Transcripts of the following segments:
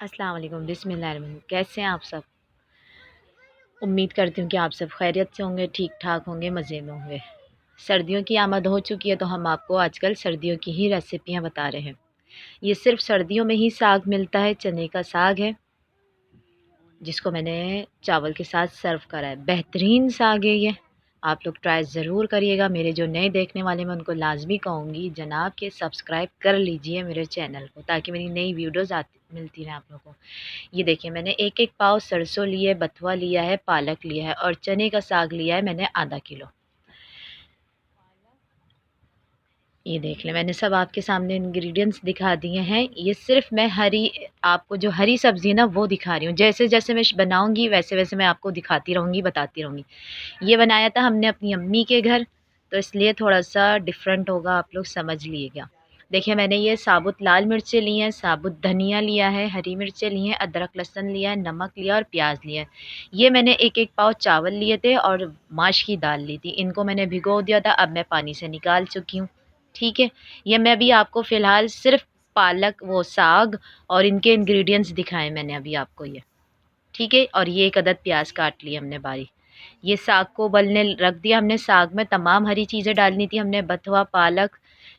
अस्सलाम वालेकुम, बिस्मिल्लाहिर्रहमानिर्रहीम। कैसे हैं आप सब? उम्मीद करती हूँ कि आप सब खैरियत से होंगे, ठीक-ठाक होंगे, मज़े में होंगे। सर्दियों की आमद हो चुकी है तो हम आपको आजकल सर्दियों की ही रेसिपियाँ बता रहे हैं। ये सिर्फ़ सर्दियों में ही साग मिलता है, चने का साग है, जिसको मैंने चावल के साथ सर्व करा है। बेहतरीन साग है ये, आप लोग ट्राई ज़रूर करिएगा। मेरे जो नए देखने वाले मैं उनको लाज़मी कहूँगी जनाब कि सब्सक्राइब कर लीजिए मेरे चैनल को, ताकि मेरी नई वीडियोज़ आती मिलती रहें आप लोगों को। ये देखिए मैंने एक-एक पाव सरसों लिए, बथुआ लिया है, पालक लिया है और चने का साग लिया है मैंने आधा किलो। ये देख लें मैंने सब आपके सामने इंग्रेडिएंट्स दिखा दिए हैं। ये सिर्फ़ मैं आपको जो हरी सब्ज़ी है ना वो दिखा रही हूँ। जैसे-जैसे मैं बनाऊँगी वैसे-वैसे मैं आपको दिखाती रहूँगी, बताती रहूँगी। ये बनाया था हमने अपनी अम्मी के घर, तो इसलिए थोड़ा-सा डिफ़रेंट होगा, आप लोग समझ लीजिएगा। देखिए मैंने ये साबुत लाल मिर्चें ली हैं, साबुत धनिया लिया है, हरी मिर्चें ली हैं, अदरक लहसुन लिया है, नमक लिया और प्याज़ लिया है। ये मैंने एक-एक पाव चावल लिए थे और माश की दाल ली थी। इनको मैंने भिगो दिया था, अब मैं पानी से निकाल चुकी हूँ। ठीक है? ये मैं अभी आपको फ़िलहाल सिर्फ़ पालक वो साग और इनके इंग्रीडिएंट्स दिखाए मैंने अभी आपको ये, ठीक है? और ये 1 अदद प्याज़ काट ली हमने बारीक। ये साग को उबलने रख दिया हमने, साग में तमाम हरी चीज़ें डालनी थी हमने, बथुआ, पालक,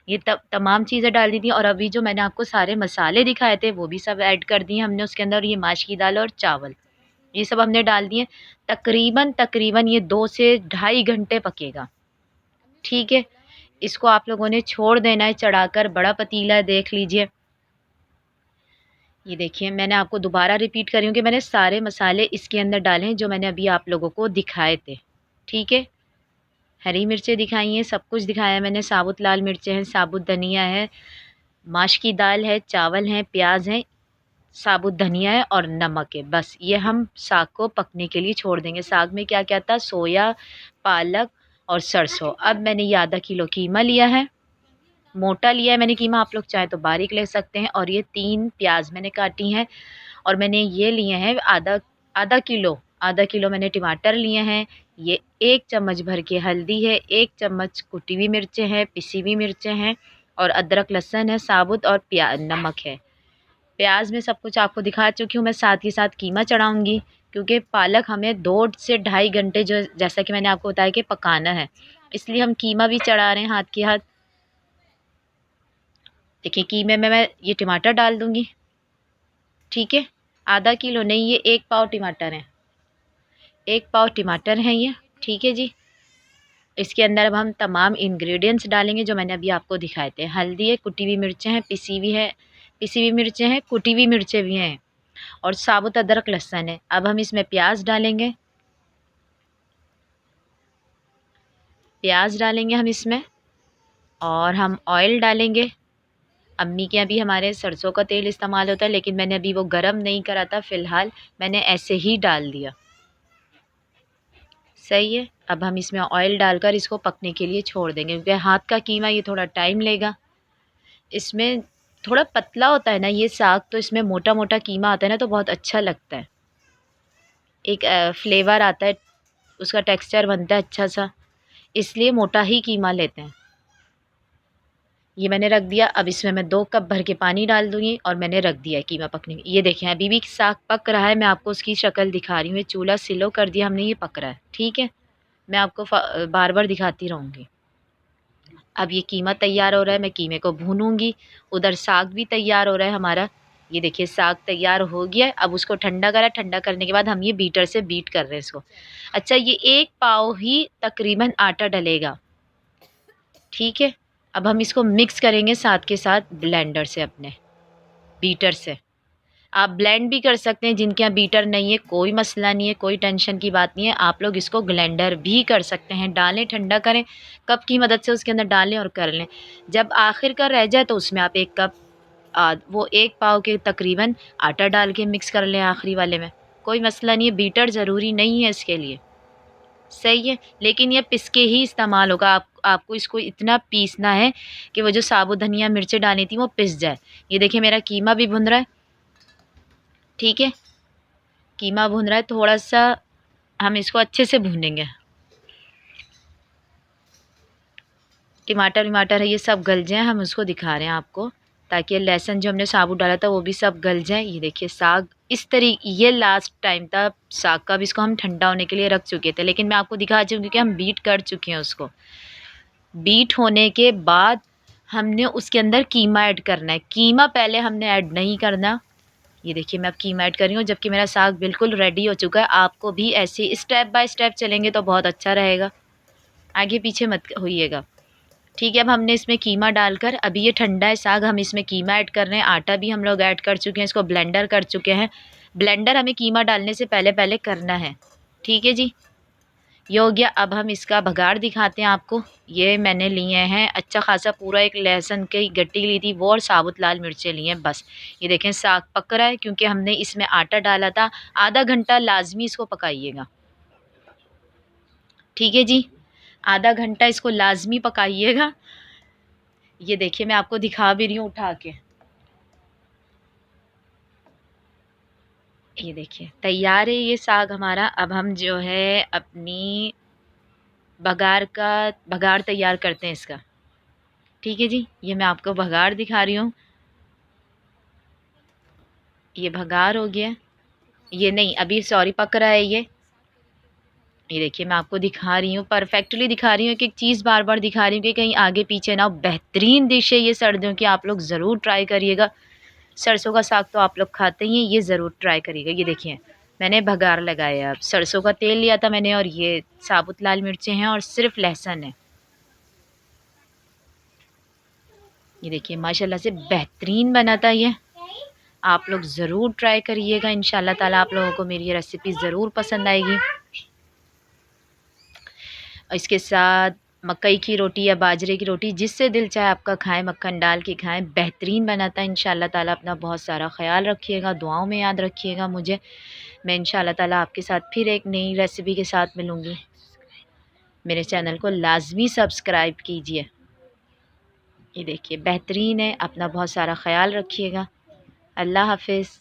ये तमाम चीज़ें डालनी थी और अभी जो मैंने आपको सारे मसाले दिखाए थे वो भी सब ऐड कर दिए हमने उसके अंदर, ये माश की दाल और चावल, ये सब हमने डाल दिए। तकरीबन ये 2 से ढाई घंटे पकेगा, ठीक है? इसको आप लोगों ने छोड़ देना है चढ़ाकर, बड़ा पतीला है देख लीजिए। ये देखिए मैंने आपको दोबारा रिपीट कर रही हूँ कि मैंने सारे मसाले इसके अंदर डाले हैं जो मैंने अभी आप लोगों को दिखाए थे, ठीक है? हरी मिर्चें दिखाई हैं, सब कुछ दिखाया है मैंने, साबुत लाल मिर्चें हैं, साबुत धनिया है, माश की दाल है, चावल हैं, प्याज़ हैं, साबुत धनिया है और नमक है। बस ये हम साग को पकने के लिए छोड़ देंगे। साग में क्या-क्या था, सोया, पालक और सरसों। अब मैंने ये आधा किलो कीमा लिया है, मोटा लिया है मैंने कीमा, आप लोग चाहें तो बारीक ले सकते हैं और ये 3 प्याज़ मैंने काटी हैं और मैंने ये लिए हैं आधा किलो मैंने टमाटर लिए हैं, ये 1 चम्मच भर के हल्दी है, 1 चम्मच कुटी हुई मिर्चें हैं, पिसी हुई मिर्चें हैं और अदरक लहसुन है साबुत और नमक है। प्याज़ में सब कुछ आपको दिखा चुकी हूँ मैं, साथ ही साथ कीमा चढ़ाऊँगी क्योंकि पालक हमें 2 से ढाई घंटे जो जैसा कि मैंने आपको बताया कि पकाना है, इसलिए हम कीमा भी चढ़ा रहे हैं हाथ के हाथ। देखिए कीमे में मैं ये टमाटर डाल दूँगी, ठीक है? आधा किलो नहीं, ये 1 पाव टमाटर हैं, 1 पाव टमाटर हैं ये, ठीक है जी? इसके अंदर अब हम तमाम इंग्रीडिएंट्स डालेंगे जो मैंने अभी आपको दिखाए थे। हल्दी है, कुटी हुई मिर्चें हैं, पिसी हुई मिर्चें हैं, कुटी हुई मिर्चें भी हैं और साबुत अदरक लहसुन है। अब हम इसमें प्याज़ डालेंगे हम इसमें और हम ऑयल डालेंगे। अम्मी के यहाँ भी हमारे सरसों का तेल इस्तेमाल होता है, लेकिन मैंने अभी वो गरम नहीं करा था, फ़िलहाल मैंने ऐसे ही डाल दिया। सही है, अब हम इसमें ऑयल डालकर इसको पकने के लिए छोड़ देंगे क्योंकि हाथ का कीमा ये थोड़ा टाइम लेगा। इसमें थोड़ा पतला होता है ना ये साग, तो इसमें मोटा-मोटा कीमा आता है ना तो बहुत अच्छा लगता है। एक फ्लेवर आता है, उसका टेक्सचर बनता है अच्छा-सा, इसलिए मोटा ही कीमा लेते हैं। ये मैंने रख दिया, अब इसमें मैं 2 कप भर के पानी डाल दूँगी और मैंने रख दिया है कीमा पकने के लिए। ये देखें अभी भी साग पक रहा है, मैं आपको उसकी शक्ल दिखा रही हूँ। ये चूल्हा स्लो कर दिया हमने, ये पक रहा है, ठीक है? मैं आपको बार-बार दिखाती रहूँगी। अब ये कीमा तैयार हो रहा है, मैं कीमे को भूनूँगी, उधर साग भी तैयार हो रहा है हमारा। ये देखिए साग तैयार हो गया है, अब उसको ठंडा करा, ठंडा करने के बाद हम ये बीटर से बीट कर रहे हैं इसको। अच्छा ये 1 पाव ही तकरीबन आटा डलेगा, ठीक है? अब हम इसको मिक्स करेंगे साथ के साथ ब्लेंडर से अपने, बीटर से। आप ब्लेंड भी कर सकते हैं, जिनके यहाँ बीटर नहीं है कोई मसला नहीं है, कोई टेंशन की बात नहीं है, आप लोग इसको ग्लेंडर भी कर सकते हैं। डालें, ठंडा करें, कप की मदद से उसके अंदर डालें और कर लें। जब आखिर का रह जाए तो उसमें आप 1 कप वो 1 पाव के तकरीबन आटा डाल के मिक्स कर लें आखिरी वाले में, कोई मसला नहीं है, बीटर ज़रूरी नहीं है इसके लिए, सही है? लेकिन ये पिस के ही इस्तेमाल होगा, आपको इसको इतना पीसना है कि वो जो साबुत धनिया मिर्चें डाली थी वो पिस जाए। ये देखिए मेरा कीमा भी भुन रहा है, ठीक है? कीमा भुन रहा है, थोड़ा-सा हम इसको अच्छे से भूनेंगे। टमाटर-वमाटर है ये सब गल जाएँ, हम उसको दिखा रहे हैं आपको। ताकि लहसुन जो हमने साबुत डाला था वो भी सब गल जाए। ये देखिए साग इस तरीके, ये लास्ट टाइम था साग का। अब इसको हम ठंडा होने के लिए रख चुके थे, लेकिन मैं आपको दिखा चुकी कि हम बीट कर चुके हैं उसको। बीट होने के बाद हमने उसके अंदर कीमा ऐड करना है। कीमा पहले हमने ऐड नहीं करना। ये देखिए मैं अब कीमा ऐड कर रही हूँ, जबकि मेरा साग बिल्कुल रेडी हो चुका है। आपको भी ऐसे स्टेप बाय स्टेप चलेंगे तो बहुत अच्छा रहेगा, आगे पीछे मत होइएगा। ठीक है, अब हमने इसमें कीमा डालकर, अभी ये ठंडा है साग, हम इसमें कीमा ऐड कर रहे हैं। आटा भी हम लोग ऐड कर चुके हैं, इसको ब्लेंडर कर चुके हैं। ब्लेंडर हमें कीमा डालने से पहले पहले करना है। ठीक है जी, ये हो गया। अब हम इसका भगाड़ दिखाते हैं आपको। ये मैंने लिए हैं अच्छा खासा, पूरा एक लहसुन की गट्टी ली थी वो, और साबुत लाल मिर्चें ली हैं बस। ये देखें साग पक रहा है क्योंकि हमने इसमें आटा डाला था। आधा घंटा लाजमी इसको पकाइएगा। ठीक है जी, आधा घंटा इसको लाजमी पकाइएगा। ये देखिए मैं आपको दिखा भी रही हूँ उठा के। ये देखिए तैयार है ये साग हमारा। अब हम जो है अपनी भगाड़ तैयार करते हैं इसका। ठीक है जी, ये मैं आपको भगाड़ दिखा रही हूँ। ये भगाड़ हो गया। ये नहीं, अभी सॉरी पक रहा है ये देखिए मैं आपको दिखा रही हूँ, परफेक्टली दिखा रही हूँ। एक एक चीज़ बार बार दिखा रही हूँ कि कहीं आगे पीछे ना हो। बेहतरीन डिश है ये सर्दियों की, आप लोग ज़रूर ट्राई करिएगा। सरसों का साग तो आप लोग खाते ही हैं, ये ज़रूर ट्राई करिएगा। ये देखिए मैंने भगार लगाया, अब सरसों का तेल लिया था मैंने, और ये साबुत लाल मिर्चें हैं और सिर्फ लहसुन है। ये देखिए माशाल्लाह से बेहतरीन बना था ये। आप लोग ज़रूर ट्राई करिएगा, इंशाल्लाह ताला आप लोगों को मेरी ये रेसिपी ज़रूर पसंद आएगी। और इसके साथ मकई की रोटी या बाजरे की रोटी, जिससे दिल चाहे आपका खाएं, मक्खन डाल के खाएं, बेहतरीन बनाता है। इंशाल्लाह ताला अपना बहुत सारा ख्याल रखिएगा, दुआओं में याद रखिएगा मुझे। मैं इंशाल्लाह ताला आपके साथ फिर एक नई रेसिपी के साथ मिलूँगी। मेरे चैनल को लाजमी सब्सक्राइब कीजिए। ये देखिए बेहतरीन है, अपना बहुत सारा ख्याल रखिएगा। अल्लाह हाफिज़।